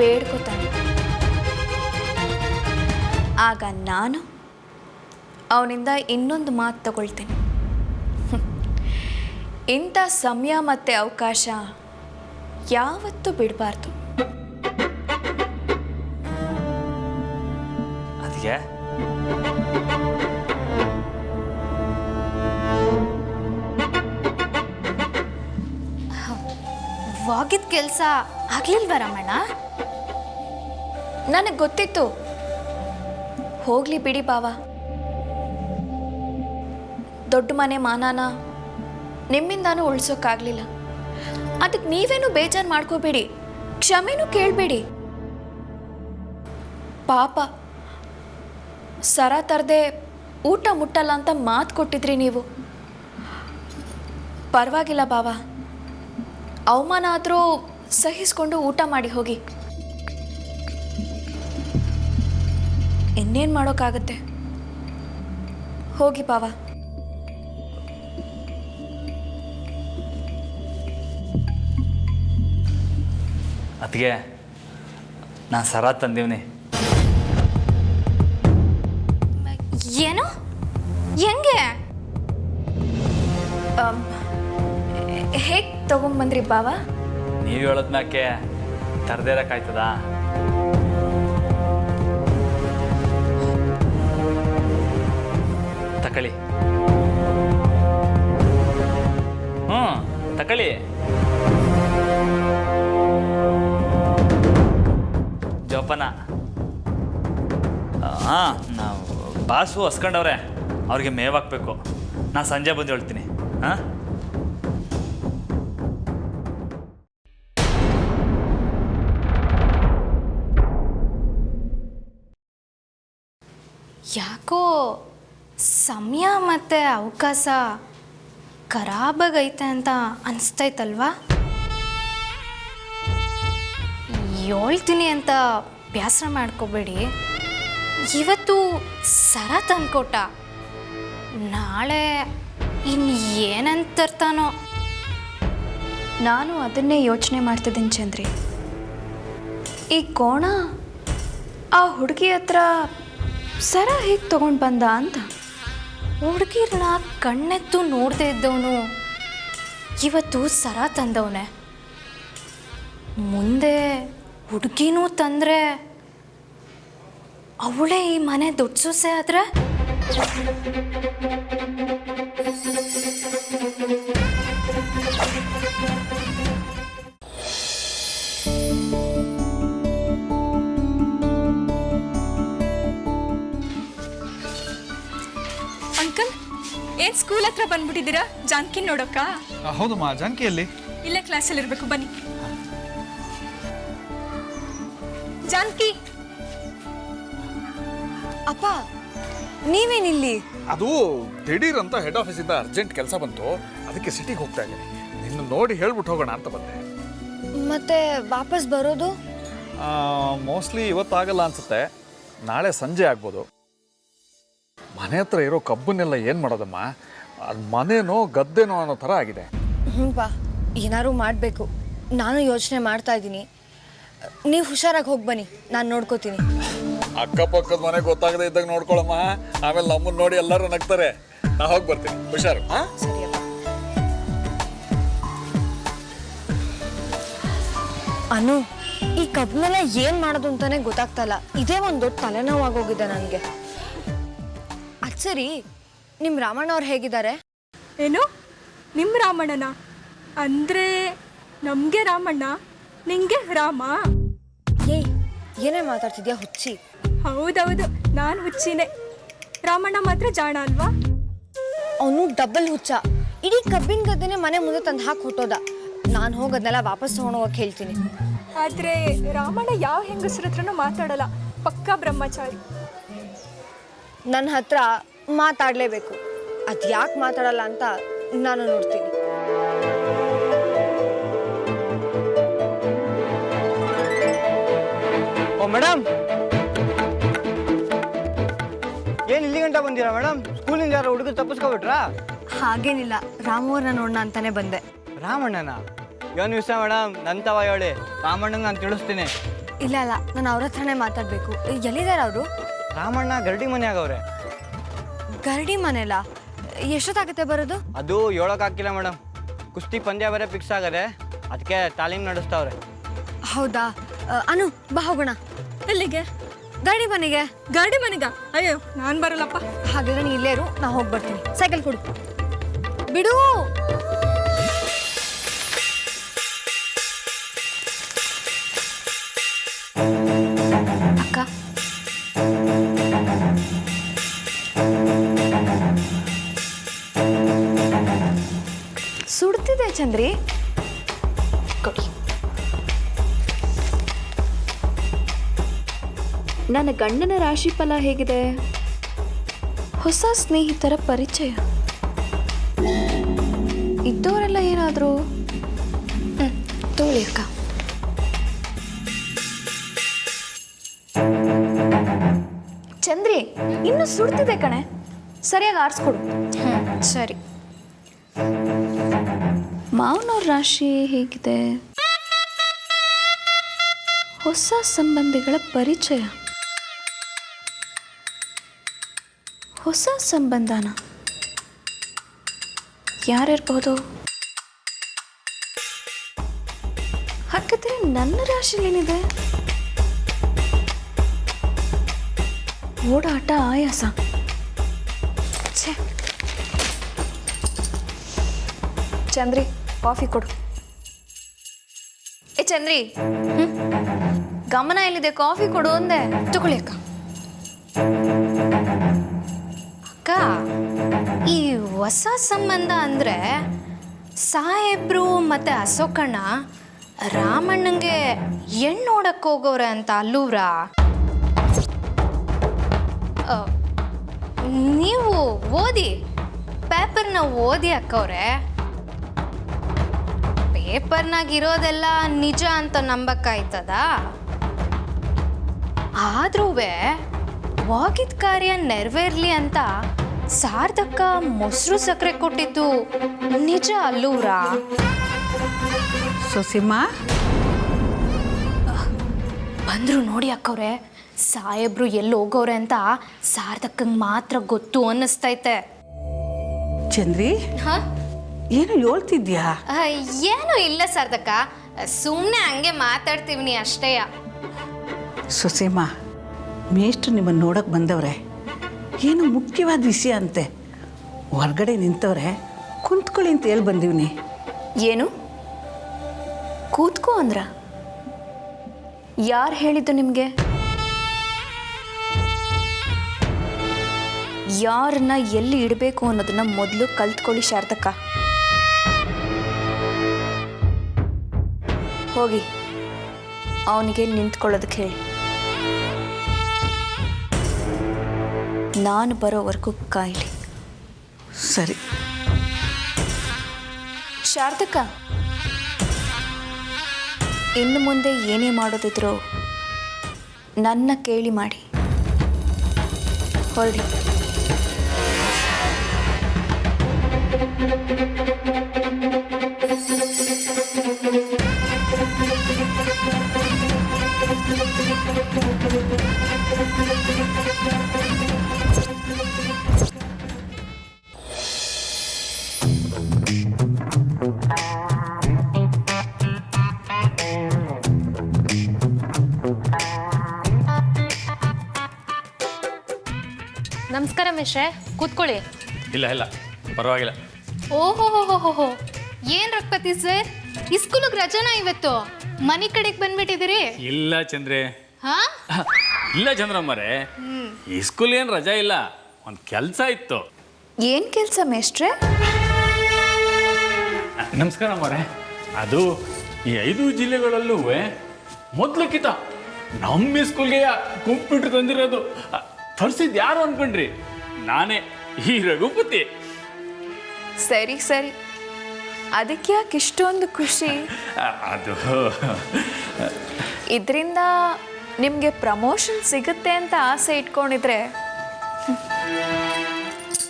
ಬೇಡ್ಕೋತಾನೆ. ಆಗ ನಾನು ಅವನಿಂದ ಇನ್ನೊಂದು ಮಾತು ತಗೊಳ್ತೀನಿ. ಇಂಥ ಸಮಯ ಮತ್ತು ಅವಕಾಶ ಯಾವತ್ತೂ ಬಿಡಬಾರ್ದು. ಅದಕ್ಕೆ ಹೋಗಿದ್ದ ಕೆಲಸ ಆಗ್ಲಿಲ್ವ ರಮಣ? ನನಗೆ ಗೊತ್ತಿತ್ತು. ಹೋಗ್ಲಿ ಬಿಡಿ ಬಾವ. ದೊಡ್ಡ ಮನೆ ಮಾನಾನ ನಿಮ್ಮಿಂದಾನೂ ಉಳಿಸೋಕ್ಕಾಗಲಿಲ್ಲ. ಅದಕ್ಕೆ ನೀವೇನು ಬೇಜಾರು ಮಾಡ್ಕೋಬೇಡಿ, ಕ್ಷಮೆನೂ ಕೇಳಬೇಡಿ. ಪಾಪ ಸರ ತರದೆ ಊಟ ಮುಟ್ಟಲ್ಲ ಅಂತ ಮಾತು ಕೊಟ್ಟಿದ್ರಿ ನೀವು. ಪರವಾಗಿಲ್ಲ ಬಾವ, ಅವಮಾನ ಆದರೂ ಸಹಿಸ್ಕೊಂಡು ಊಟ ಮಾಡಿ ಹೋಗಿ. ಇನ್ನೇನು ಮಾಡೋಕ್ಕಾಗತ್ತೆ, ಹೋಗಿ ಬಾವ. ಅದಕ್ಕೆ ನಾನು ಸರ ತಂದೀವ್ನಿ. ಏನು? ಹೆಂಗೆ? ಹೇಗೆ ತಗೊಂಬಂದ್ರಿ ಬಾವ? ನೀವು ಹೇಳೋದ್ಮ್ಯಾಕೆ ತರದೇ ಇರೋಕ್ಕಾಯ್ತದ? ತಕೊಳ್ಳಿ. ತಕೊಳ್ಳಿ. ಜೋಪಾನ. ನಾವು ಬಾಸು ಹಸ್ಕೊಂಡವ್ರೆ, ಅವ್ರಿಗೆ ಮೇವು ಹಾಕ್ಬೇಕು. ನಾನು ಸಂಜೆ ಬಂದು ಹೇಳ್ತೀನಿ. ಹಾಂ, ಯಾಕೋ ಸಮಯ ಮತ್ತು ಅವಕಾಶ ಖರಾಬಾಗೈತೆ ಅಂತ ಅನಿಸ್ತೈತಲ್ವಾ? ಹೇಳ್ತೀನಿ ಅಂತ ಬೇಸರ ಮಾಡ್ಕೋಬೇಡಿ. ಇವತ್ತು ಸರ ತಂದ್ಕೊಟ್ಟ, ನಾಳೆ ಇನ್ನು ಏನಂತ ತರ್ತಾನೋ. ನಾನು ಅದನ್ನೇ ಯೋಚನೆ ಮಾಡ್ತಿದ್ದೀನಿ ಚಂದ್ರಿ. ಈ ಕೋಣ ಆ ಹುಡುಗಿ ಹತ್ರ ಸರ ಹೇಗೆ ತಗೊಂಡು ಬಂದ ಅಂತ. ಹುಡುಗಿರನ್ನ ಕಣ್ಣೆತ್ತು ನೋಡದೆ ಇದ್ದವನು ಇವತ್ತು ಸರ ತಂದವನೆ. ಮುಂದೆ ಹುಡುಗಿನೂ ತಂದರೆ ಅವಳೇ ಈ ಮನೆ ದೊಡ್ಡ ಸೊಸೆ ಆದ್ರೆ? ಅಂಕಲ್, ಏನ್ ಸ್ಕೂಲ್ ಹತ್ರ ಬಂದ್ಬಿಟ್ಟಿದ್ದೀರಾ? ಜಾನ್ಕಿ ನೋಡೋಕ್ಕ? ಹೌದಮ್ಮ, ಜಾನಕಿಯಲ್ಲಿ ಇಲ್ಲೇ ಕ್ಲಾಸಲ್ಲಿ ಇರಬೇಕು, ಬನ್ನಿ. ಜಾನ್ಕಿ. ಅಪ್ಪ, ನೀವೇನಿಲ್ಲಿ? ಅದು ದಿಢೀರ್ ಅಂತ ಹೆಡ್ ಆಫೀಸಿಂದ ಅರ್ಜೆಂಟ್ ಕೆಲಸ ಬಂತು, ಅದಕ್ಕೆ ಸಿಟಿಗೆ ಹೋಗ್ತಾ ಇದ್ದೀನಿ. ನಿನ್ನ ನೋಡಿ ಹೇಳ್ಬಿಟ್ಟು ಹೋಗೋಣ ಅಂತ ಬಂದೆ. ಮತ್ತೆ ವಾಪಸ್ ಬರೋದು? ಮೋಸ್ಟ್ಲಿ ಇವತ್ತಾಗಲ್ಲ ಅನ್ಸುತ್ತೆ, ನಾಳೆ ಸಂಜೆ ಆಗ್ಬೋದು. ಮನೆ ಹತ್ರ ಇರೋ ಕಬ್ಬನ್ನೆಲ್ಲ ಏನು ಮಾಡೋದಮ್ಮ? ಅದು ಮನೇನೋ ಗದ್ದೆನೋ ಅನ್ನೋ ಥರ ಆಗಿದೆ. ಬಾ, ಏನಾದ್ರು ಮಾಡಬೇಕು. ನಾನು ಯೋಚನೆ ಮಾಡ್ತಾ ಇದ್ದೀನಿ. ನೀವು ಹುಷಾರಾಗಿ ಹೋಗಿ ಬನ್ನಿ, ನಾನು ನೋಡ್ಕೋತೀನಿ. ಅಕ್ಕಪಕ್ಕದ ಮನೆ ಗೊತ್ತಾಗದೆ ಇದ್ದಾಗ ನೋಡ್ಕೊಳಮ್ಮ, ಆಮೇಲೆ ನಮ್ಮನ್ನ ನೋಡಿ ಎಲ್ಲರೂ ನಗ್ತಾರೆ. ನಾ ಹೋಗಿ ಬರ್ತೀನಿ, ಹುಷಾರು. ಸರಿಯಪ್ಪ. ಅನು, ಈ ಕಬ್ಬನ್ನೆಲ್ಲ ಏನು ಮಾಡೋದು ಅಂತಾನೆ ಗೊತ್ತಾಗ್ತಾ ಇಲ್ಲ. ಇದೇ ಒಂದು ದೊಡ್ಡ ತಲೆನೋವಾಗೋಗಿದೆ ನನಗೆ. ಅದು ಸರಿ, ನಿಮ್ಮ ರಾಮಣ್ಣ ಅವ್ರು ಹೇಗಿದ್ದಾರೆ? ಏನು ನಿಮ್ಮ ರಾಮಣ್ಣನ? ಅಂದ್ರೆ ನಮ್ಗೆ ರಾಮಣ್ಣ, ನಿಂಗೆ ರಾಮ? ಏಯ್, ಏನೇ ಮಾತಾಡ್ತಿದ್ಯಾ ಹುಚ್ಚಿ? ಹೌದೌದು, ನಾನು ಹುಚ್ಚಿನೇ. ರಾಮಣ್ಣ ಮಾತ್ರ ಜಾಣ ಅಲ್ವಾ? ಅವನು ಡಬಲ್ ಹುಚ್ಚ. ಇಡೀ ಕಬ್ಬಿನ ಗದ್ದೆನೆ ಮನೆ ಮುಂದೆ ತಂದು ಹಾಕಿ ಹೊಟ್ಟೋದ. ನಾನು ಹೋಗೋದನ್ನೆಲ್ಲ ವಾಪಸ್ ತೊಗೊಂಡೋಗಕ್ಕೆ ಹೇಳ್ತೀನಿ. ಆದ್ರೆ ರಾಮಣ್ಣ ಯಾವ ಹೆಂಗಸರ ಹತ್ರನೂ ಮಾತಾಡಲ್ಲ, ಪಕ್ಕಾ ಬ್ರಹ್ಮಚಾರಿ. ನನ್ನ ಹತ್ರ ಮಾತಾಡಲೇಬೇಕು. ಅದು ಯಾಕೆ ಮಾತಾಡಲ್ಲ ಅಂತ ನಾನು ನೋಡ್ತೀನಿ. ಓ ಮೇಡಮ್, ಏನು ಇಲ್ಲಿ ಗಂಟ ಬಂದಿರಾ ಮೇಡಮ್? ಸ್ಕೂಲಿಂದ ಯಾರು ಹುಡುಗ ತಪ್ಪಿಸ್ಕೊಬಿಟ್ರಾ? ಹಾಗೇನಿಲ್ಲ, ರಾಮವ್ರನ್ನ ನೋಡೋಣ ಅಂತಾನೆ ಬಂದೆ. ರಾಮಣ್ಣನ? ಏನು ವಿಷಯ ಮೇಡಮ್? ನಂತವ ಹೇಳಿ, ರಾಮಣ್ಣಂಗೆ ನಾನು ತಿಳಿಸ್ತೀನಿ. ಇಲ್ಲ ಇಲ್ಲ, ನಾನು ಅವ್ರ ಹತ್ರನೇ ಮಾತಾಡಬೇಕು. ಎಲ್ಲಿದ್ದಾರೆ ಅವರು? ರಾಮಣ್ಣ ಗರಡಿ ಮನೆ ಆಗವ್ರೆ. ಗರಡಿ ಮನೆಲ್ಲ ಎಷ್ಟೊತ್ತಾಗುತ್ತೆ ಬರೋದು? ಅದು 7ಕ್ಕೆ ಹಾಕಿಲ್ಲ ಮೇಡಮ್. ಕುಸ್ತಿ ಪಂದ್ಯ ಬೇರೆ ಫಿಕ್ಸ್ ಆಗದೆ, ಅದಕ್ಕೆ ತಾಲೀಮ್ ನಡೆಸ್ತಾವ್ರೆ. ಹೌದಾ? ಅನು ಬಾ ಹೋಗೋಣ. ಎಲ್ಲಿಗೆ? ಗರಡಿ ಮನೆಗೆ. ಗಾಡಿ ಮನೆಗ? ಅಯ್ಯೋ ನಾನು ಬರಲ್ಲಪ್ಪ. ಹಾಗಾದ್ರೆ ನೀ ಇಲ್ಲೇ ಇರು, ನಾ ಹೋಗಿ ಬರ್ತೀನಿ. ಸೈಕಲ್ ಕೊಡು. ಬಿಡು. ಅಕ್ಕ, ಸುಡ್ತಿದೆ ಚಂದ್ರಿ. ಕೊಡಿ. ನನ್ನ ಗಂಡನ ರಾಶಿ ಫಲ ಹೇಗಿದೆ? ಹೊಸ ಸ್ನೇಹಿತರ ಪರಿಚಯ. ಇದ್ದವರೆಲ್ಲ ಏನಾದರೂ ತೋಳಿ ಅಕ್ಕ. ಚಂದ್ರಿ, ಇನ್ನು ಸುಡ್ತಿದೆ ಕಣೆ, ಸರಿಯಾಗಿ ಆರಿಸ್ಕೊಡು. ಸರಿ. ಮಾವನವ್ರ ರಾಶಿ ಹೇಗಿದೆ? ಹೊಸ ಸಂಬಂಧಿಗಳ ಪರಿಚಯ. ಹೊಸ ಸಂಬಂಧನ ಯಾರಿರ್ಬೋದು? ಹಾಗಾದ್ರೆ ನನ್ನ ರಾಶಿಲೇನಿದೆ? ಓಡಾಟ, ಆಯಾಸ. ಛೇ. ಚಂದ್ರಿ, ಕಾಫಿ ಕೊಡು. ಏ ಚಂದ್ರಿ, ಗಮನ ಎಲ್ಲಿದೆ? ಕಾಫಿ ಕೊಡು ಅಂದೆ. ತಗೊಳ್ಳಿ ಅಕ್ಕ. ಅಕ್ಕ, ಈ ಹೊಸ ಸಂಬಂಧ ಅಂದರೆ ಸಾಹೇಬ್ರು ಮತ್ತು ಅಶೋಕಣ್ಣ ರಾಮಣ್ಣಂಗೆ ಹೆಣ್ಣು ನೋಡಕ್ಕೆ ಹೋಗೋರೆ ಅಂತ ಅಲ್ಲೂರಾ? ನೀವು ಓದಿ, ಪೇಪರ್ನ ಓದಿ ಅಕ್ಕವ್ರೆ. ಪೇಪರ್ನಾಗಿರೋದೆಲ್ಲ ನಿಜ ಅಂತ ನಂಬಕ್ಕಾಯ್ತದ? ಆದ್ರೂ ಹೋಗಿದ್ದ ಕಾರ್ಯ ನೆರವೇರ್ಲಿ ಅಂತ ಸಾರ್ಥಕ ಮೊಸರು ಸಕ್ಕರೆ ಕೊಟ್ಟಿದ್ದು ನಿಜ ಅಲ್ಲೂರಾ? ಸೊಸಿಮ್ಮ ಬಂದ್ರು ನೋಡಿ ಅಕ್ಕವ್ರೆ. ಸಾಹೇಬ್ರು ಎಲ್ಲಿ ಹೋಗೋರೆ ಅಂತ ಸಾರ್ಥಕಂಗೆ ಮಾತ್ರ ಗೊತ್ತು ಅನ್ನಿಸ್ತೈತೆ. ಚಂದ್ರಿ, ಹಾ, ಏನು ಹೇಳ್ತಿದ್ಯಾ? ಏನೂ ಇಲ್ಲ ಸಾರ್ಥಕ, ಸುಮ್ಮನೆ ಹಂಗೆ ಮಾತಾಡ್ತೀವಿ ಅಷ್ಟೇಯ. ಸೊಸೆಮ್ಮ, ಮೇಷ್ಟ್ರು ನಿಮ್ಮನ್ನು ನೋಡೋಕೆ ಬಂದವ್ರೆ. ಏನು ಮುಖ್ಯವಾದ ವಿಷಯ ಅಂತೆ. ಹೊರಗಡೆ ನಿಂತವ್ರೆ, ಕುಂತ್ಕೊಳ್ಳಿ ಅಂತ ಹೇಳಿ ಬಂದೀವ್ನಿ. ಏನು ಕೂತ್ಕೋ ಅಂದ್ರ? ಯಾರು ಹೇಳಿದ್ದು ನಿಮಗೆ? ಯಾರನ್ನ ಎಲ್ಲಿ ಇಡಬೇಕು ಅನ್ನೋದನ್ನ ಮೊದಲು ಕಲ್ತ್ಕೊಳ್ಳಿ ಶಾರದಕ್ಕ. ಹೋಗಿ ಅವನಿಗೆ ನಿಂತ್ಕೊಳ್ಳೋದಕ್ಕೆ ಹೇಳಿ. ನಾನು ಬರೋವರೆಗೂ ಕಾಯ್ಲಿ. ಸರಿ. ಶಾರದಕ್ಕ, ಇನ್ನು ಮುಂದೆ ಏನೇ ಮಾಡೋದಿದ್ರೂ ನನ್ನ ಕೇಳಿ ಮಾಡಿ. ಹೊರಡಿ. ನಮಸ್ಕಾರ ಮಿಶ್ರೆ, ಕೂತ್ಕೊಳ್ಳಿ. ಇಲ್ಲ ಪರವಾಗಿಲ್ಲ. ಓಹೋ, ಏನ್ ರಕ್ಪತಿ ಸರ್, ಇಸ್ಕೂಲಿಗೆ ರಜಾನ ಇವತ್ತು? ಮನೆ ಕಡೆಗೆ ಬಂದ್ಬಿಟ್ಟಿದ್ದೀರಿ? ಇಲ್ಲ ಚಂದ್ರೆ, ಹಾ? ಇಲ್ಲ ಚಂದ್ರಮ್ಮರೇ, ಈ ಸ್ಕೂಲ್ ಏನು ರಜಾ ಇಲ್ಲ, ಒಂದು ಕೆಲಸ ಇತ್ತು. ಏನು ಕೆಲಸ ಮೇಷ್ಟ್ರೆ? ನಮಸ್ಕಾರ ಅಮ್ಮರೇ. ಅದು ಈ 5 ಜಿಲ್ಲೆಗಳಲ್ಲೂ ಮೊದಲಕ್ಕಿಂತ ನಮ್ಮ ಸ್ಕೂಲ್ಗೆ ಕಂಪ್ಯೂಟರ್ ತಂದಿರೋದು. ತರಿಸಿದ್ದು ಯಾರು ಅನ್ಕೊಂಡ್ರಿ? ನಾನೇ, ಈ ರಘುಪತಿ. ಸರಿ, ಅದಕ್ಕೆ ಯಾಕೆ ಇಷ್ಟೊಂದು ಖುಷಿ? ಅದು ಇದರಿಂದ ನಿಮಗೆ ಪ್ರಮೋಷನ್ ಸಿಗುತ್ತೆ ಅಂತ ಆಸೆ ಇಟ್ಕೊಂಡಿದ್ರೆ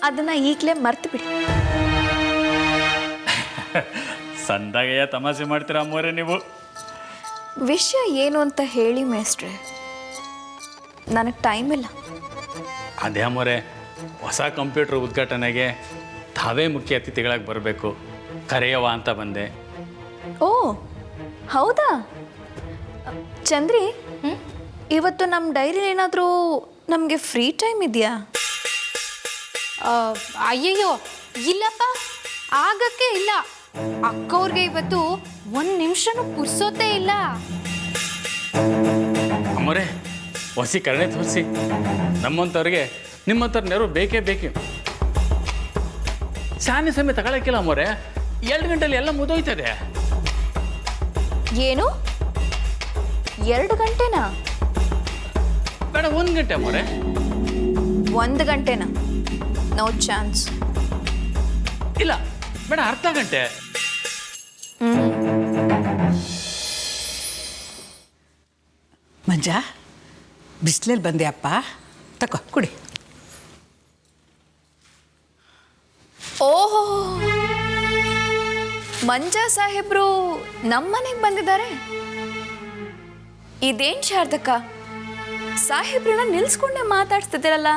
ಅದನ್ನು ಈಗಲೇ ಮರ್ತು ಬಿಡಿ. ಸಂದಾಗಯ್ಯ ತಮಾಷೆ ಮಾಡ್ತೀರಾ ಅಮ್ಮೋರೆ ನೀವು? ವಿಷಯ ಏನು ಅಂತ ಹೇಳಿ ಮೇಸ್ಟ್ರೆ, ನನಗೆ ಟೈಮ್ ಇಲ್ಲ. ಅದೇ ಮೊರೆ, ಹೊಸ ಕಂಪ್ಯೂಟರ್ ಉದ್ಘಾಟನೆಗೆ ತಾವೇ ಮುಖ್ಯ ಅತಿಥಿಗಳಾಗಿ ಬರಬೇಕು, ಕರೆಯವ ಅಂತ ಬಂದೆ. ಓ ಹೌದಾ ಚಂದ್ರಿ, ಇವತ್ತು ನಮ್ಮ ಡೈರಿ ಏನಾದರೂ ನಮಗೆ ಫ್ರೀ ಟೈಮ್ ಇದೆಯಾ? ಅಯ್ಯಯ್ಯೋ ಇಲ್ಲಪ್ಪ, ಆಗಕ್ಕೆ ಇಲ್ಲ. ಅಕ್ಕವ್ರಿಗೆ ಇವತ್ತು ಒಂದು ನಿಮಿಷನೂ ಪುರ್ಸೋತೇ ಇಲ್ಲ. ಅಮ್ಮೋರೆ, ಹೊಸಿ ಕರುಣೆ ತೋರಿಸಿ. ನಮ್ಮಂಥವ್ರಿಗೆ ನಿಮ್ಮಂಥವ್ರ ನೆರವು ಬೇಕೇ ಬೇಕು. ಶಾನೆ ಸಮಯ ತಗೊಳಕ್ಕಿಲ್ಲ ಅಮ್ಮೋರೆ, 2 ಗಂಟೆಲಿ ಎಲ್ಲ ಮುಗಿದೋಯ್ತದೆ. ಏನು 2 ಗಂಟೆನಾ? ಬೇಡ 1 ಗಂಟೆ ಅಮ್ಮೋರೆ. 1 ಗಂಟೆನಾ? No chance. ಇಲ್ಲ ಬೇಡ, ಅರ್ಧ ಗಂಟೆ. ಮಂಜ, ಬಿಸಿಲಲ್ಲಿ ಬಂದೆ ಅಪ್ಪ, ತಗೋ ಕುಡಿ. ಓಹೋ, ಮಂಜಾ ಸಾಹೇಬ್ರು ನಮ್ಮನೆಗೆ ಬಂದಿದ್ದಾರೆ. ಇದೇನ್ ಶಾರದಕ್ಕ, ಸಾಹೇಬ್ರನ್ನ ನಿಲ್ಸ್ಕೊಂಡೆ ಮಾತಾಡ್ಸ್ತಿದ್ದೀರಲ್ಲ.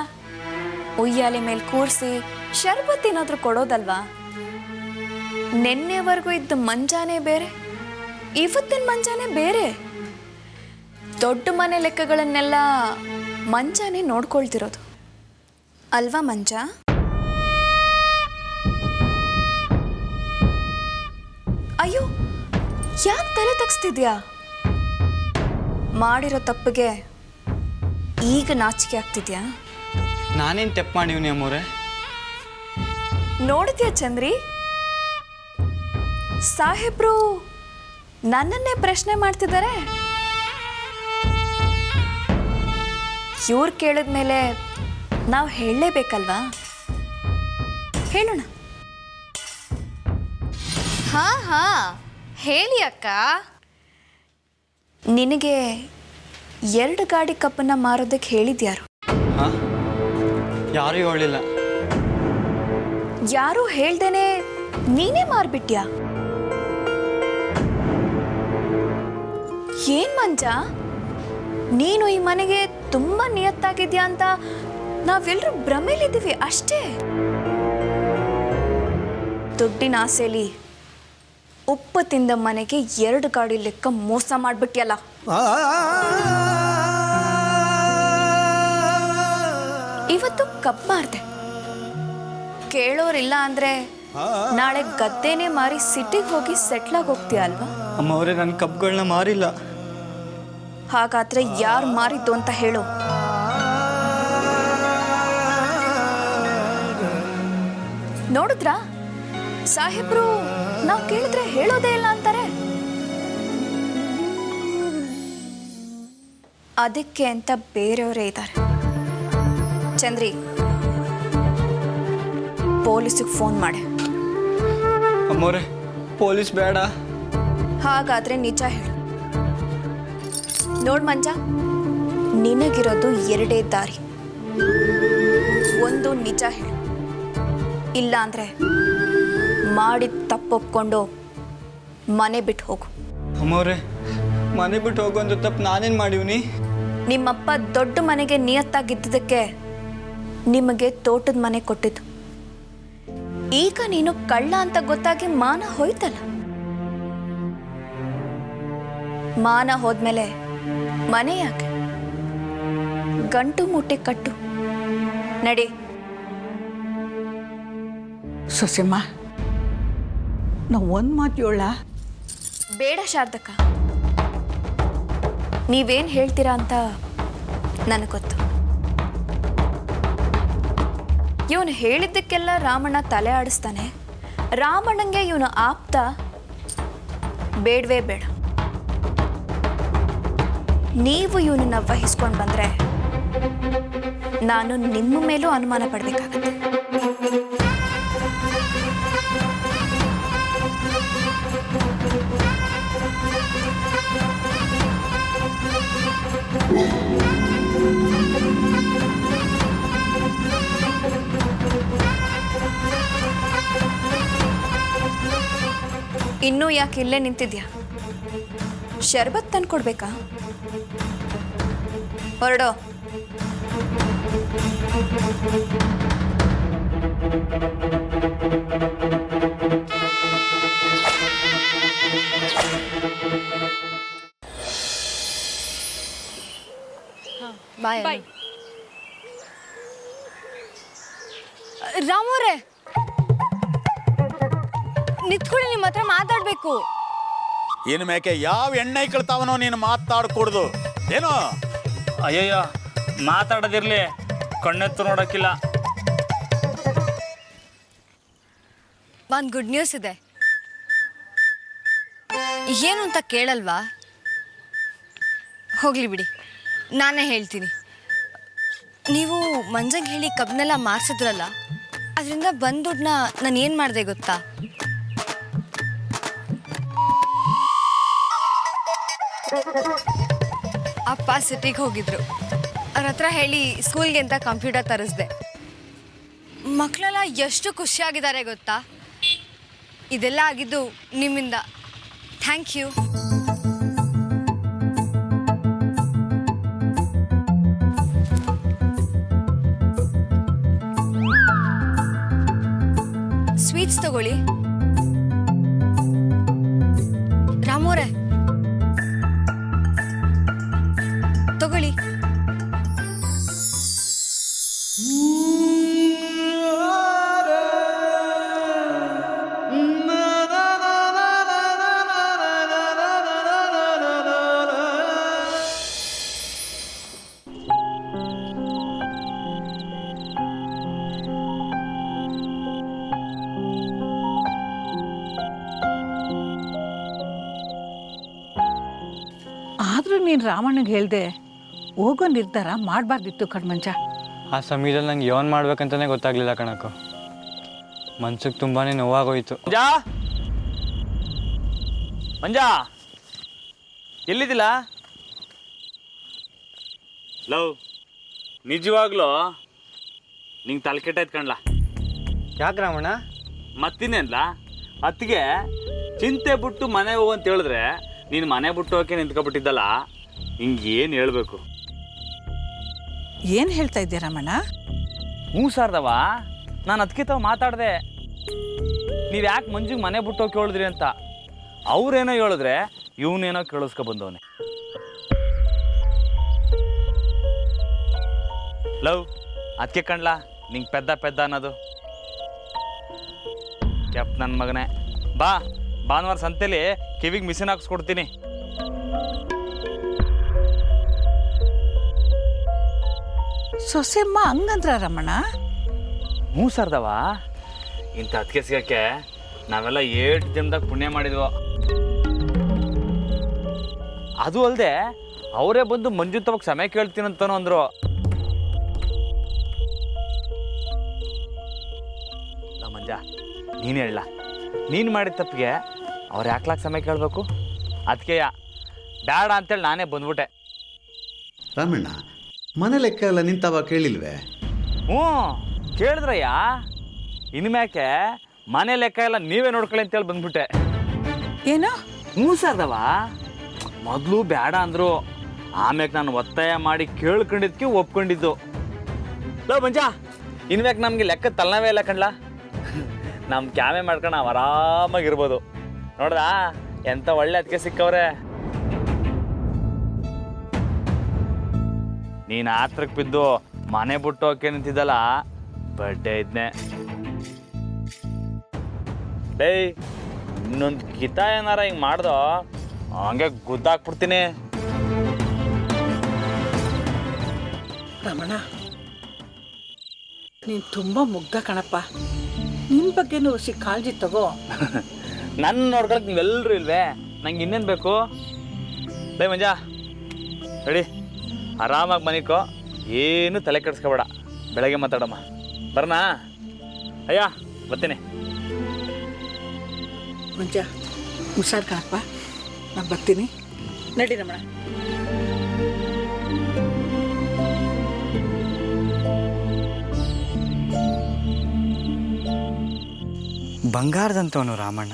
ಉಯ್ಯಾಲೆ ಮೇಲೆ ಕೂರಿಸಿ ಶರ್ಬತ್ ಏನಾದರೂ ಕೊಡೋದಲ್ವಾ? ನಿನ್ನೆವರೆಗೂ ಇದ್ದ ಮಂಜಾನೇ ಬೇರೆ, ಇವತ್ತಿನ ಮಂಜಾನೇ ಬೇರೆ. ದೊಡ್ಡ ಮನೆ ಲೆಕ್ಕಗಳನ್ನೆಲ್ಲ ಮಂಜಾನೇ ನೋಡ್ಕೊಳ್ತಿರೋದು ಅಲ್ವಾ ಮಂಜಾ? ಅಯ್ಯೋ, ಯಾಕೆ ತಲೆ ತಗ್ಸ್ತಿದ್ಯಾ? ಮಾಡಿರೋ ತಪ್ಪಿಗೆ ಈಗ ನಾಚಿಕೆ ಆಗ್ತಿದ್ಯಾ? ನಾನೇನು ತಪ್ಪು ಮಾಡಿವ್ನಿ ಅಮ್ಮೋರೆ? ನೋಡಿದ್ಯಾ ಚಂದ್ರಿ, ಸಾಹೇಬ್ರು ನನ್ನನ್ನೇ ಪ್ರಶ್ನೆ ಮಾಡ್ತಿದ್ದಾರೆ. ಇವ್ರು ಕೇಳಿದ್ಮೇಲೆ ನಾವು ಹೇಳಲೇಬೇಕಲ್ವಾ? ಹೇಳೋಣ. ಹಾ ಹಾ ಹೇಳಿ ಅಕ್ಕ. ನಿನಗೆ 2 ಗಾಡಿ ಕಪ್ಪನ್ನ ಮಾರೋದಕ್ಕೆ ಹೇಳಿದ್ಯಾರು? ಹಾಂ, ಯಾರೂ ಹೇಳಿಲ್ಲ. ಯಾರೂ ಹೇಳ್ದೇನೆ ನೀನೇ ಮಾರ್ಬಿಟ್ಯಾ? ಏನ್ ಮಂಜ, ನೀನು ಈ ಮನೆಗೆ ತುಂಬಾ ನಿಯತ್ತಾಗಿದ್ಯಾ ಅಂತ ನಾವೆಲ್ಲರೂ ಭ್ರಮೆಲಿದ್ದೀವಿ ಅಷ್ಟೇ. ದುಡ್ಡಿನ ಆಸೆಲಿ ಉಪ್ಪು ತಿಂದ ಮನೆಗೆ 2 ಗಾಡಿ ಲೆಕ್ಕ ಮೋಸ ಮಾಡ್ಬಿಟ್ಯಲ್ಲ. ಇವತ್ತು ಕಬ್ಬು ಮಾರ್ದೆ, ಕೇಳೋರಿಲ್ಲ ಅಂದ್ರೆ ನಾಳೆ ಗದ್ದೆನೇ ಮಾರಿ ಸಿಟಿಗೆ ಹೋಗಿ ಸೆಟ್ಲಾಗಿ ಹೋಗ್ತೀಯ ಅಲ್ವಾ? ಅಮ್ಮವ್ರೆ, ನನ್ನ ಕಬ್ಗಳನ್ನ ಮಾರಿಲ್ಲ. ಹಾಗಾದ್ರೆ ಯಾರು ಮಾರಿದ್ದು ಅಂತ ಹೇಳು. ನೋಡಿದ್ರಾ, ಸಾಹೇಬ್ರು ನಾವು ಕೇಳಿದ್ರೆ ಹೇಳೋದೇ ಇಲ್ಲ ಅಂತಾರೆ. ಅದಕ್ಕೆ ಅಂತ ಬೇರೆಯವರೇ ಇದ್ದಾರೆ. ಚಂದ್ರಿ, ಪೊಲೀಸಿಗೆ ಫೋನ್ ಮಾಡೆ. ಅಮ್ಮವ್ರೆ, ಪೊಲೀಸ್ ಬೇಡ. ಹಾಗಾದ್ರೆ ನಿಜ ಹೇಳು. ನೋಡ್ ಮಂಜ, ನಿನಗಿರೋದು 2 ದಾರಿ. ಒಂದು ನಿಜ ಹೇಳು, ಇಲ್ಲ ಅಂದ್ರೆ ಮಾಡಿದ ತಪ್ಪೊಪ್ಕೊಂಡು ಮನೆ ಬಿಟ್ಟು ಹೋಗು. ಅಮ್ಮವ್ರೆ, ಮನೆ ಬಿಟ್ಟು ಹೋಗುವಂಥ ತಪ್ಪು ನಾನೇನು ಮಾಡಿವ್ನಿ? ನಿಮ್ಮಪ್ಪ ದೊಡ್ಡ ಮನೆಗೆ ನಿಯತ್ತಾಗಿದ್ದಕ್ಕೆ ನಿಮಗೆ ತೋಟದ ಮನೆ ಕೊಟ್ಟಿದ್ದು. ಈಗ ನೀನು ಕಳ್ಳ ಅಂತ ಗೊತ್ತಾಗಿ ಮಾನ ಹೋಯ್ತಲ್ಲ. ಮಾನ ಹೋದ್ಮೇಲೆ ಮನೆ ಯಾಕೆ? ಗಂಟು ಮುಟ್ಟಿ ಕಟ್ಟು. ನಡಿ. ಸೊಸೆಮ್ಮ, ನಾವು ಒಂದು ಮಾತು ಹೇಳ. ಬೇಡ ಶಾರದಕ್ಕ, ನೀವೇನು ಹೇಳ್ತೀರಾ ಅಂತ ನನಗೆ ಗೊತ್ತು. ಇವನು ಹೇಳಿದ್ದಕ್ಕೆಲ್ಲ ರಾಮಣ್ಣ ತಲೆ ಆಡಿಸ್ತಾನೆ. ರಾಮಣ್ಣಂಗೆ ಇವನು ಆಪ್ತ ಬೇಡವೇ ಬೇಡ. ನೀವು ಇವನನ್ನ ವಹಿಸ್ಕೊಂಡು ಬಂದರೆ ನಾನು ನಿಮ್ಮ ಮೇಲೂ ಅನುಮಾನ ಪಡಬೇಕಾಗತ್ತೆ. ಇನ್ನೂ ಯಾಕೆ ಇಲ್ಲೇ ನಿಂತಿದ್ಯಾ? ಶರ್ಬತ್ ತಂದು ಕೊಡ್ಬೇಕಾ? ಹೊರಡೋ. ಬಾಯ್ ಬಾಯ್. ರಾಮೋರೆ, ನಿಂತ್ಕೊಳ್ಳಿ, ನಿಮ್ಮ ಹತ್ರ ಮಾತಾಡ್ಬೇಕು. ಇನ್ನು ಮೇಕೆ ಯಾವ ಎಣ್ಣೆ ಕಳ್ತಾವನೋ ನೀನು ಮಾತಾಡ್ಕೊಡ್ದು ಏನೋ? ಅಯ್ಯಯ್ಯೋ, ಮಾತಾಡೋದಿರ್ಲಿ, ಕಣ್ಣೆತ್ತು ನೋಡೋಕ್ಕಿಲ್ಲ. ಒಂದು ಗುಡ್ ನ್ಯೂಸ್ ಇದೆ. ಏನು ಅಂತ ಕೇಳಲ್ವಾ? ಹೋಗ್ಲಿ ಬಿಡಿ, ನಾನೇ ಹೇಳ್ತೀನಿ. ನೀವು ಮಂಜಂಗೆ ಹೇಳಿ ಕಬ್ನೆಲ್ಲ ಮಾರ್ಸಿದ್ರಲ್ಲ, ಅದರಿಂದ ಬಂದ ದುಡ್ಡನ್ನ ನಾನು ಏನು ಮಾಡಿದೆ ಗೊತ್ತಾ? ಅಪ್ಪ ಸಿಟಿಗೆ ಹೋಗಿದ್ರು. ಅವ್ರ ಹತ್ರ ಹೇಳಿ ಸ್ಕೂಲ್ಗೆ ಅಂತ ಕಂಪ್ಯೂಟರ್ ತರಿಸ್ದೆ. ಮಕ್ಕಳೆಲ್ಲ ಎಷ್ಟು ಖುಷಿಯಾಗಿದ್ದಾರೆ ಗೊತ್ತಾ? ಇದೆಲ್ಲ ಆಗಿದ್ದು ನಿಮ್ಮಿಂದ. Thank you. ಸ್ವೀಟ್ಸ್ ತಗೊಳ್ಳಿ. ರಾಮೋರೆ, ತಗೊಳ್ಳಿ. ಆದರೂ ನೀನು ರಾಮಣ್ಣಗೆ ಹೇಳ್ದೆ ಹೋಗೋ ನಿರ್ಧಾರ ಮಾಡಬಾರ್ದಿತ್ತು ಕಣ್ಮಂಜ. ಆ ಸಮಯದಲ್ಲಿ ನಂಗೆ ಏನು ಮಾಡ್ಬೇಕಂತಲೇ ಗೊತ್ತಾಗಲಿಲ್ಲ ಕಣಕ್ಕೋ. ಮನ್ಸಿಗೆ ತುಂಬಾ ನೋವಾಗೋಯ್ತು. ಮಂಜಾ, ಮಂಜಾ, ಎಲ್ಲಿದ್ದಿಲ್ಲ? ಲವ್, ನಿಜವಾಗ್ಲೂ ನಿಂಗೆ ತಲೆ ಕೆಟ್ಟಾಯ್ತು ಕಣ್ಲ. ಯಾಕೆ ರಾಮಣ್ಣ? ಮತ್ತಿನ್ನೇನ್ಲ, ಅತ್ತಿಗೆ ಚಿಂತೆ ಬಿಟ್ಟು ಮನೆ ಹೋಗು ಅಂತ ಹೇಳಿದ್ರೆ ನೀನು ಮನೆ ಬಿಟ್ಟು ಹೋಗಕ್ಕೆ ನಿಂತ್ಕೊಬಿಟ್ಟಿದ್ದಲ್ಲ, ಹಿಂಗೆ ಏನು ಹೇಳ್ಬೇಕು? ಏನು ಹೇಳ್ತಾ ಇದ್ದೀಯ ರಾಮಣ್ಣ? ಹ್ಞೂ ಸಾರ್ದವ, ನಾನು ಅದಕ್ಕೆ ತಾವು ಮಾತಾಡಿದೆ. ನೀವು ಯಾಕೆ ಮಂಜಿಗೆ ಮನೆ ಬಿಟ್ಟು ಹೋಗಿ ಹೇಳಿದ್ರಿ ಅಂತ. ಅವ್ರೇನೋ ಹೇಳಿದ್ರೆ ಇವನೇನೋ ಕೇಳಿಸ್ಕೊ ಬಂದವನೆ. ಲವ್, ಅದಕ್ಕೆ ಕಣ್ಲ ನಿಂಗೆ ಪೆದ್ದ ಅನ್ನೋದು. ಕೆಪ್ ನನ್ನ ಮಗನೇ, ಬಾ ಭಾನುವಾರ ಸಂತೆಲಿ ಕಿವಿಗೆ ಮಿಷಿನ್ ಹಾಕ್ಸ್ಕೊಡ್ತೀನಿ. ಸೊಸೆಮ್ಮ ಹಂಗಂದ್ರ ರಮಣ? ಹ್ಞೂ ಸರ್ದವ, ಇಂಥ ಅದಕ್ಕೆ ಸಿಗಕ್ಕೆ ನಾವೆಲ್ಲ 8 ಜನ್ಮದಾಗ ಪುಣ್ಯ ಮಾಡಿದ್ವು. ಅದು ಅಲ್ಲದೆ ಅವರೇ ಬಂದು ಮಂಜು ತವಾಗ ಸಮಯ ಕೇಳ್ತೀನಂತನೋ ಅಂದರು. ಮಂಜ, ನೀನು ಹೇಳ, ನೀನು ಮಾಡಿದ ತಪ್ಪಿಗೆ ಅವ್ರು ಯಾಕ್ಲಾಕ್ ಸಮಯ ಕೇಳಬೇಕು? ಅದಕ್ಕೆ ಬೇಡ ಅಂತೇಳಿ ನಾನೇ ಬಂದ್ಬಿಟ್ಟೆ. ರಾಮಣ್ಣ, ಮನೆ ಲೆಕ್ಕ ಎಲ್ಲ ನಿಂತವ ಕೇಳಿಲ್ವೇ? ಹ್ಞೂ ಕೇಳಿದ್ರಯ್ಯ. ಇನ್ಮ್ಯಾಕೆ ಮನೆ ಲೆಕ್ಕ ಎಲ್ಲ ನೀವೇ ನೋಡ್ಕೊಳ್ಳಿ ಅಂತೇಳಿ ಬಂದ್ಬಿಟ್ಟೆ. ಏನೋ? ಹ್ಞೂ ಸರ್ದವ, ಮೊದಲು ಬೇಡ ಅಂದರು, ಆಮ್ಯಾಕೆ ನಾನು ಒತ್ತಾಯ ಮಾಡಿ ಕೇಳ್ಕೊಂಡಿದ್ದಕ್ಕೆ ಒಪ್ಕೊಂಡಿದ್ದು. ಲೋ ಮಂಜ, ಇನ್ಮ್ಯಾಕೆ ನಮಗೆ ಲೆಕ್ಕ ತಲೆನೋವೇ ಇಲ್ಲ ಕಣ್ಲ. ನಮ್ಮ ಕ್ಯಾಮೆ ಮಾಡ್ಕೊಂಡು ನಾವು ಆರಾಮಾಗಿರ್ಬೋದು. ನೋಡ್ದಾ ಎಂಥ ಒಳ್ಳೆ ಅದಕ್ಕೆ ಸಿಕ್ಕವ್ರೆ. ನೀನು ಆತ್ರಕ್ಕೆ ಬಿದ್ದು ಮನೆ ಬಿಟ್ಟು ಹೋಗಕ್ಕೆ ನಿಂತಿದ್ದಲ್ಲ, ಬಡ್ಡೆ ಇದ್ನೆ. ಡೇಯ್, ಇನ್ನೊಂದು ಗಿತ ಏನಾರ ಹಿಂಗೆ ಮಾಡ್ದೋ ಹಂಗೆ ಗುದ್ದಾಕ್ಬಿಡ್ತೀನಿ. ರಮಣ, ನೀನು ತುಂಬ ಮುಗ್ಧ ಕಣಪ್ಪ. ನಿನ್ನ ಬಗ್ಗೆನೂ ಕಾಳಜಿ ತಗೋ. ನನ್ನ ನೋಡ್ಕೊಳಕ್ಕೆ ನೀವೆಲ್ಲರೂ ಇಲ್ವೇ? ನಂಗೆ ಇನ್ನೇನು ಬೇಕು? ಡೇ ಮಂಜ, ರೆಡಿ, ಆರಾಮಾಗಿ ಮನಿಕೋ, ಏನು ತಲೆ ಕೆಡಿಸ್ಕೊಬೇಡ. ಬೆಳಗ್ಗೆ ಮಾತಾಡಮ್ಮ. ಬರೋಣ? ಅಯ್ಯ ಬರ್ತೀನಿ. ಮಂಜ, ಹುಷಾರು ಕಣಪ್ಪ, ನಾನು ಬರ್ತೀನಿ. ನಡಿ ರಮಣ. ಬಂಗಾರದಂತವನು ರಾಮಣ್ಣ.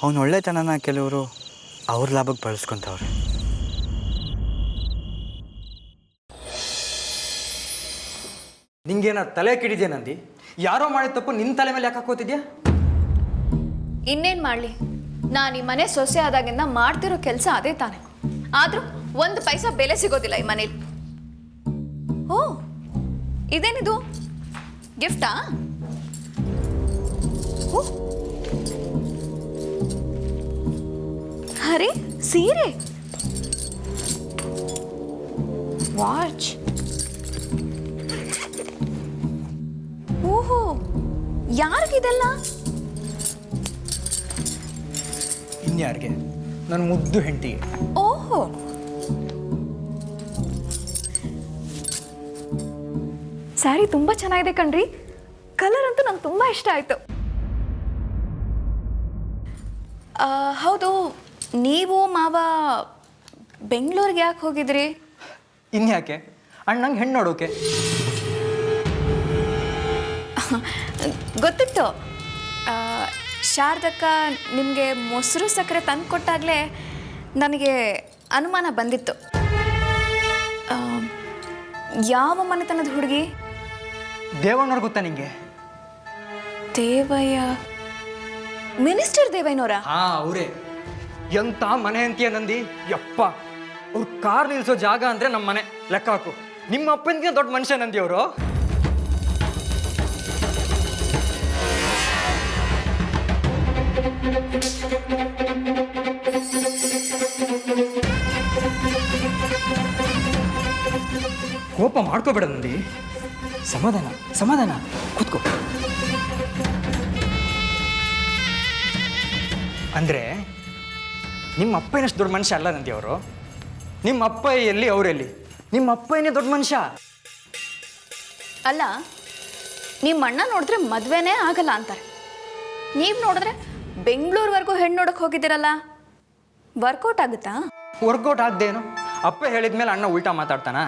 ಅವನ ಒಳ್ಳೆತನನ ಕೆಲವರು ಅವ್ರ ಲಾಭಕ್ಕೆ ಬಳಸ್ಕೊತವ್ರೆ. ನಿಂಗೇನ ತಲೆ ಕೆಡಿದ್ಯಾ ನಂದಿ? ಯಾರೋ ಮಾಡಿದ ತಪ್ಪು ನಿನ್ನ ತಲೆ ಮೇಲೆ ಯಾಕೆ ಹಾಕೋತಿದ್ಯಾ? ಇನ್ನೇನು ಮಾಡಲಿ, ನಾನು ಈ ಮನೆ ಸೊಸೆ ಆದಾಗಿಂದ ಮಾಡ್ತಿರೋ ಕೆಲಸ ಅದೇ ತಾನೆ. ಆದರೂ ಒಂದು ಪೈಸಾ ಬೆಲೆ ಸಿಗೋದಿಲ್ಲ ಈ ಮನೇಲಿ. ಓ, ಇದೇನಿದು ಗಿಫ್ಟಾ? ಅರೆ ಸೀರೆ, ವಾಚ್. ಓಹೋ, ಯಾರಿಗಿದೆಲ್ಲ? ಇನ್ಯಾರಿಗೆ? ನನ್ನ ಮುದ್ದು ಹೆಂಡತಿಗೆ. ಓಹೋ, ಸ್ಯಾರಿ ತುಂಬ ಚೆನ್ನಾಗಿದೆ ಕಣ್ರಿ. ಕಲರ್ ಅಂತೂ ನಂಗೆ ತುಂಬ ಇಷ್ಟ ಆಯಿತು. ಹೌದು, ನೀವು ಮಾವ ಬೆಂಗಳೂರಿಗೆ ಯಾಕೆ ಹೋಗಿದ್ರಿ? ಇನ್ಯಾಕೆ? ಅಣ್ಣಂಗೆ ಹೆಣ್ಣು ನೋಡೋಕೆ. ಗೊತ್ತಿತ್ತು. ಶಾರದಕ್ಕ ನಿಮಗೆ ಮೊಸರು ಸಕ್ಕರೆ ತಂದು ಕೊಟ್ಟಾಗಲೇ ನನಗೆ ಅನುಮಾನ ಬಂದಿತ್ತು. ಯಾವ ಮನೆತನದ ಹುಡುಗಿ? ದೇವಣ್ಣವ್ರು ಗೊತ್ತಾ ನಿಂಗೆ? ದೇವಯ್ಯ, ಮಿನಿಸ್ಟರ್ ದೇವಯ್ಯನವರ? ಹಾಂ, ಅವರೇ. ಎಂಥ ಮನೆ ಅಂತೀಯ ನಂದಿ? ಯಪ್ಪ, ಅವ್ರು ಕಾರ್ ನಿಲ್ಸೋ ಜಾಗ ಅಂದರೆ ನಮ್ಮ ಮನೆ ಲೆಕ್ಕ ಹಾಕು. ನಿಮ್ಮ ಅಪ್ಪನಿಗೆ ದೊಡ್ಡ ಮನುಷ್ಯ ನಂದಿ ಅವರು. ಕೋಪ ಮಾಡ್ಕೋಬೇಡ ನಂದಿ. ಸಮಾಧಾನ ಸಮಾಧಾನ, ಕೂತ್ಕೋ. ಅಂದರೆ ನಿಮ್ಮ ಅಪ್ಪ ಏನಷ್ಟು ದೊಡ್ಡ ಮನುಷ್ಯ ಅಲ್ಲ ನಂದಿ ಅವರು. ನಿಮ್ಮ ಅಪ್ಪ ಎಲ್ಲಿ, ಅವರೆಲ್ಲಿ? ನಿಮ್ಮ ಅಪ್ಪ ಏನೇ ದೊಡ್ಡ ಮನುಷ್ಯ ಅಲ್ಲ. ನಿಮ್ಮ ಅಣ್ಣ ನೋಡಿದ್ರೆ ಮದುವೆನೇ ಆಗಲ್ಲ ಅಂತಾರೆ. ನೀವು ನೋಡಿದ್ರೆ ಬೆಂಗಳೂರುವರೆಗೂ ಹೆಣ್ಣು ನೋಡೋಕೆ ಹೋಗಿದ್ದೀರಲ್ಲ, ವರ್ಕೌಟ್ ಆಗುತ್ತಾ? ವರ್ಕೌಟ್ ಆಗದೇನು? ಅಪ್ಪ ಹೇಳಿದ ಮೇಲೆ ಅಣ್ಣ ಉಲ್ಟಾ ಮಾತಾಡ್ತಾನ?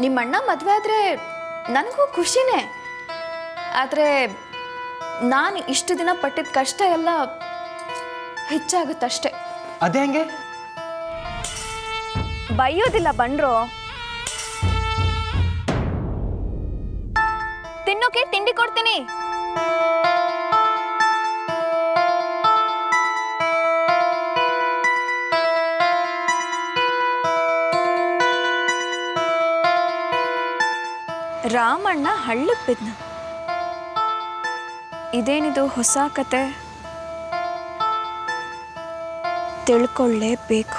ನಿಮ್ಮ ಅಣ್ಣ ಮದುವೆ ಆದರೆ ನನಗೂ ಖುಷಿನೇ. ಆದರೆ ನಾನು ಇಷ್ಟು ದಿನ ಪಟ್ಟಿದ್ದ ಕಷ್ಟ ಎಲ್ಲ ಹೆಚ್ಚಾಗುತ್ತಷ್ಟೆ. ಅದೇ ಹೆಂಗೆ? ಬೈಯೋದಿಲ್ಲ ಬಂದ್ರು. ತಿನ್ನೋಕೆ ತಿಂಡಿ ಕೊಡ್ತೀನಿ. ರಾಮಣ್ಣ ಹಳ್ಳಕ್ಕೆ ಬಿದ್ನ. ಇದೇನಿದು ಹೊಸ ಕತೆ? ತಿಳ್ಕೊಳ್ಳೇಬೇಕು.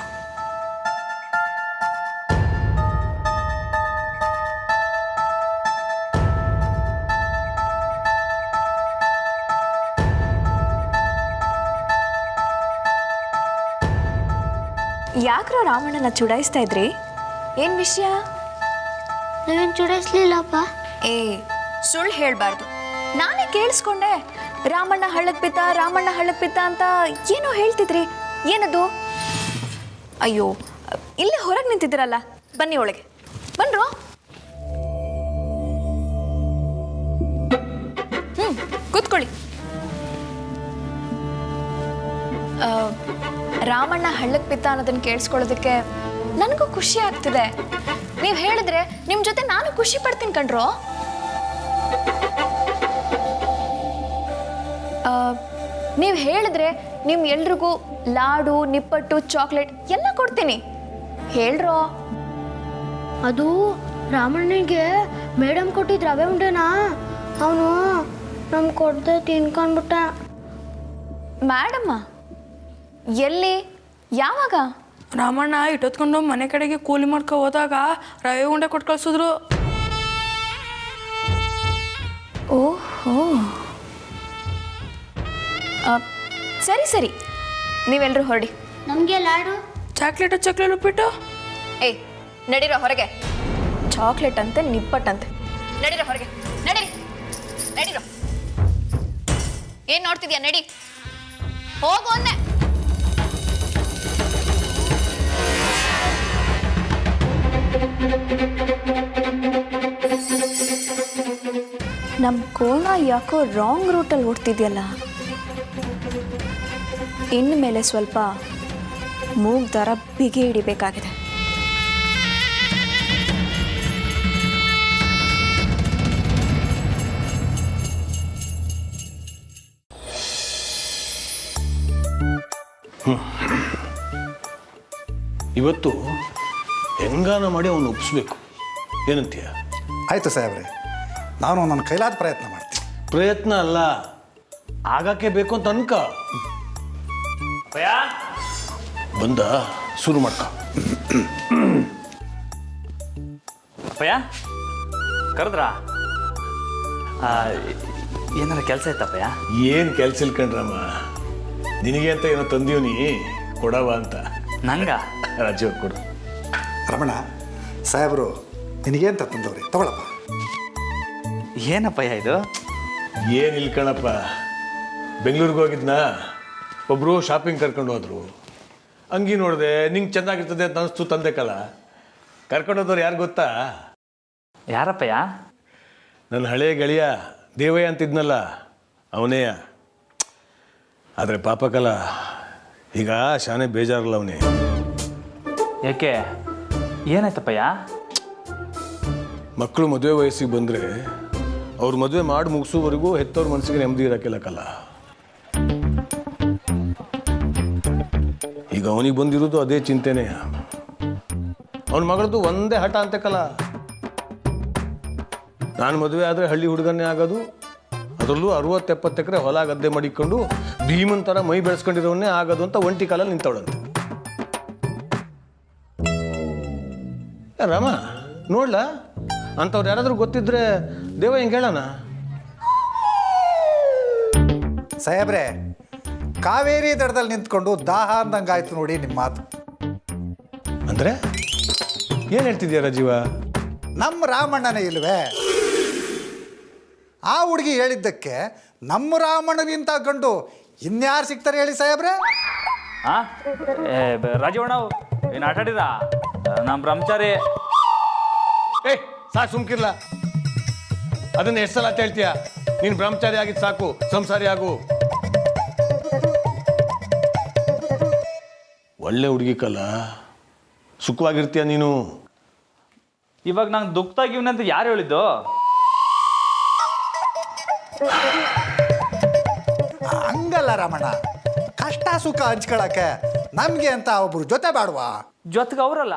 ಯಾಕ್ರೋ ರಾಮಣ್ಣನ ಚುಡಾಯಿಸ್ತಾ ಇದ್ರಿ? ಏನ್ ವಿಷಯ? ನಾವೇನು ಚುಡಾಯಿಸ್ಲಿಲ್ಲಪ್ಪ. ಏ, ಸುಳ್ಳು ಹೇಳಬಾರ್ದು. ನಾನೇ ಕೇಳಿಸ್ಕೊಂಡೆ. ರಾಮಣ್ಣ ಹಳ್ಳಕ್ಕೆ ಬಿದ್ದ, ರಾಮಣ್ಣ ಹಳ್ಳಕ್ಕೆ ಬಿದ್ದ ಅಂತ ಏನೋ ಹೇಳ್ತಿದ್ರಿ. ಏನದು? ಅಯ್ಯೋ, ಇಲ್ಲೇ ಹೊರಗೆ ನಿಂತಿದ್ದೀರಲ್ಲ, ಬನ್ನಿ ಒಳಗೆ. ಬನ್ರೋ. ಕೂತ್ಕೊಳ್ಳಿ. ರಾಮಣ್ಣ ಹಳ್ಳಕ್ಕೆ ಬಿದ್ದ ಅನ್ನೋದನ್ನು ಕೇಳಿಸ್ಕೊಳ್ಳೋದಕ್ಕೆ ನನಗೂ ಖುಷಿ ಆಗ್ತಿದೆ. ನೀವು ಹೇಳಿದ್ರೆ ನಿಮ್ಮ ಜೊತೆ ನಾನು ಖುಷಿ ಪಡ್ತೀನಿ ಕಣ್ರೋ. ನೀವು ಹೇಳಿದ್ರೆ ನಿಮ್ಮ ಎಲ್ರಿಗೂ ಲಾಡು, ನಿಪ್ಪಟ್ಟು, ಚಾಕ್ಲೇಟ್ ಎಲ್ಲ ಕೊಡ್ತೀನಿ. ಹೇಳ್ರೋ. ಅದು ರಾಮಣ್ಣನಿಗೆ ಮೇಡಮ್ ಕೊಟ್ಟಿದ್ದು ರವೆ ಉಂಡೆನಾ, ಅವನು ನಮ್ಗೆ ಕೊಡದೆ ತಿನ್ಕೊಂಡ್ಬಿಟ್ಟ. ಮೇಡಮ್ಮ? ಎಲ್ಲಿ? ಯಾವಾಗ? ರಾಮಣ್ಣ ಇಟ್ಟೊತ್ಕೊಂಡು ಮನೆ ಕಡೆಗೆ ಕೂಲಿ ಮಾಡ್ಕೊ ಹೋದಾಗ ರವೆ ಉಂಡೆ ಕೊಟ್ಟು ಕಳ್ಸಿದ್ರು. ಓಹೋ, ಸರಿ ಸರಿ, ನೀವೆಲ್ಲರೂ ಹೊರಡಿ. ನಮಗೆ ಲಾಡು, ಚಾಕ್ಲೇಟ್ ಉಪ್ಪಿಟ್ಟು. ಏಯ್, ನಡೀರೋ ಹೊರಗೆ. ಚಾಕ್ಲೇಟ್ ಅಂತೆ, ನಿಪ್ಪಟ್ಟಂತೆ. ನಡೀರೋ ಹೊರಗೆ, ನಡೀರೋ. ಏನು ನೋಡ್ತಿದ್ಯಾ? ನಡಿ, ಹೋಗು ಅಂದೆ. ನಮ್ಮ ಕೋಣ ಯಾಕೋ ರಾಂಗ್ ರೂಟಲ್ಲಿ ಓಡ್ತಿದ್ಯಲ್ಲ. ಇನ್ಮೇಲೆ ಸ್ವಲ್ಪ ಮೂಗ್ ದಾರ ಬಿಗಿ ಹಿಡಿಬೇಕಾಗಿದೆ. ಇವತ್ತು ಹೆಂಗಾನ ಮಾಡಿ ಅವನು ಒಪ್ಪಿಸ್ಬೇಕು. ಏನಂತೀಯ? ಆಯಿತು ಸಾಹೇಬ್ರೆ, ನಾನು ನನ್ನ ಕೈಲಾದ ಪ್ರಯತ್ನ ಮಾಡ್ತೀನಿ. ಪ್ರಯತ್ನ ಅಲ್ಲ, ಆಗಕ್ಕೆ ಬೇಕು ಅಂತ ಅನ್ಕ. ಬಂದ ಶುರು ಮಾಡ್ಕ. ಅಪ್ಪಯ್ಯ ಕರೆದ್ರಾ? ಏನಾರ ಕೆಲಸ ಇತ್ತಪ್ಪಯ್ಯ? ಏನು ಕೆಲಸ ಇಲ್ಕಂಡ್ರಮ್ಮ, ನಿನಗೆ ಅಂತ ಏನೋ ತಂದೀವ್ನಿ, ಕೊಡವ ಅಂತ. ನಂಗ ರಾಜೀವ್ ಕೊಡು. ರಮಣ, ಸಾಹೇಬರು ನಿನಗೇಂತ ತಂದವ್ರಿ, ತಗೊಳಪ್ಪ. ಏನಪ್ಪಯ್ಯ ಇದು? ಏನು ಇಲ್ಕಣಪ್ಪ, ಬೆಂಗಳೂರಿಗೆ ಹೋಗಿದ್ನಾ, ಒಬ್ಬರು ಶಾಪಿಂಗ್ ಕರ್ಕೊಂಡು ಹೋದ್ರು. ಅಂಗಿ ನೋಡಿದೆ, ನಿಂಗೆ ಚೆನ್ನಾಗಿರ್ತದೆ ಅಂತ ಅನಿಸ್ತು, ತಂದೆ ಕಲ. ಕರ್ಕೊಂಡು ಹೋದವ್ರು ಯಾರು ಗೊತ್ತಾ? ಯಾರಪ್ಪಯ್ಯ? ನನ್ನ ಹಳೆ ಗೆಳೆಯ ದೇವಯ್ಯ ಅಂತಿದ್ನಲ್ಲ, ಅವನೇ. ಆದರೆ ಪಾಪಕಲ ಈಗ ಶಾನೆ ಬೇಜಾರಲ್ಲ ಅವನೇ. ಯಾಕೆ, ಏನಾಯ್ತಪ್ಪಯ್ಯ? ಮಕ್ಕಳು ಮದುವೆ ವಯಸ್ಸಿಗೆ ಬಂದರೆ ಅವ್ರ ಮದುವೆ ಮಾಡಿ ಮುಗಿಸೋವರೆಗೂ ಹೆತ್ತವ್ರ ಮನಸ್ಸಿಗೆ ನೆಮ್ಮದಿ ಇರೋಕ್ಕಿಲ್ಲಕ್ಕಲ್ಲ. ಈಗ ಅವನಿಗೆ ಬಂದಿರೋದು ಅದೇ ಚಿಂತೆನೇ. ಅವನ ಮಗಳದ್ದು ಒಂದೇ ಹಠ ಅಂತೆಕ್ಕಲ್ಲ, ನಾನು ಮದುವೆ ಆದರೆ ಹಳ್ಳಿ ಹುಡುಗನ್ನೇ ಆಗೋದು, ಅದರಲ್ಲೂ 60-70 ಎಕರೆ ಹೊಲ ಗದ್ದೆ ಮಾಡಿಕೊಂಡು ಭೀಮನ್ ಥರ ಮೈ ಬೆಳೆಸ್ಕೊಂಡಿರೋವನ್ನೇ ಆಗೋದು ಅಂತ ಒಂಟಿ ಕಾಲಲ್ಲಿ ನಿಂತವಳಂತೆ. ರಾಮ ನೋಡ್ಲಾ, ಅಂಥವ್ರು ಯಾರಾದರೂ ಗೊತ್ತಿದ್ರೆ ದೇವ ಹಿಂಗೆ ಹೇಳೋಣ. ಸಾಹೇಬ್ರೆ, ಕಾವೇರಿ ದಡದಲ್ಲಿ ನಿಂತ್ಕೊಂಡು ದಾಹ ಅಂದಂಗಾಯ್ತು ನೋಡಿ ನಿಮ್ಮ ಮಾತು. ಅಂದರೆ ಏನು ಹೇಳ್ತಿದ್ಯಾ ರಾಜೀವ? ನಮ್ಮ ರಾಮಣ್ಣನೇ ಇಲ್ವೇ? ಆ ಹುಡುಗಿ ಹೇಳಿದ್ದಕ್ಕೆ ನಮ್ಮ ರಾಮಣ್ಣನಿಂತ ಗಂಡು ಇನ್ಯಾರು ಸಿಗ್ತಾರೆ ಹೇಳಿ ಸಾಹೇಬ್ರೆ? ರಾಜೀವಣ್ಣ ಏನು ಆಟಾಡಿದ? ನಮ್ಮ ಬ್ರಹ್ಮಚಾರಿ. ಸಾಕು ಸುಮ್ಕಿರ್ಲ, ಅದನ್ನ ಎಷ್ಟು ಸಲ ಅಂತ ಹೇಳ್ತೀಯ? ನೀನು ಬ್ರಹ್ಮಚಾರಿ ಆಗಿದ್ದು ಸಾಕು, ಸಂಸಾರಿ ಆಗು. ಒಳ್ಳೆ ಹುಡುಗಿ ಕಲ, ಸುಖವಾಗಿರ್ತೀಯ ನೀನು. ಇವಾಗ ನಂಗೆ ದುಃಖದಾಗಿವ್ನಂತ ಯಾರು ಹೇಳಿದ್ದು? ಹಂಗಲ್ಲ ರಾಮಣ್ಣ, ಕಷ್ಟ ಸುಖ ಹಂಚ್ಕೊಳಕ್ಕೆ ನಮ್ಗೆ ಅಂತ ಒಬ್ರು ಜೊತೆ ಬೇಡವಾ? ಜೊತೆಗೆ ಅವರಲ್ಲ.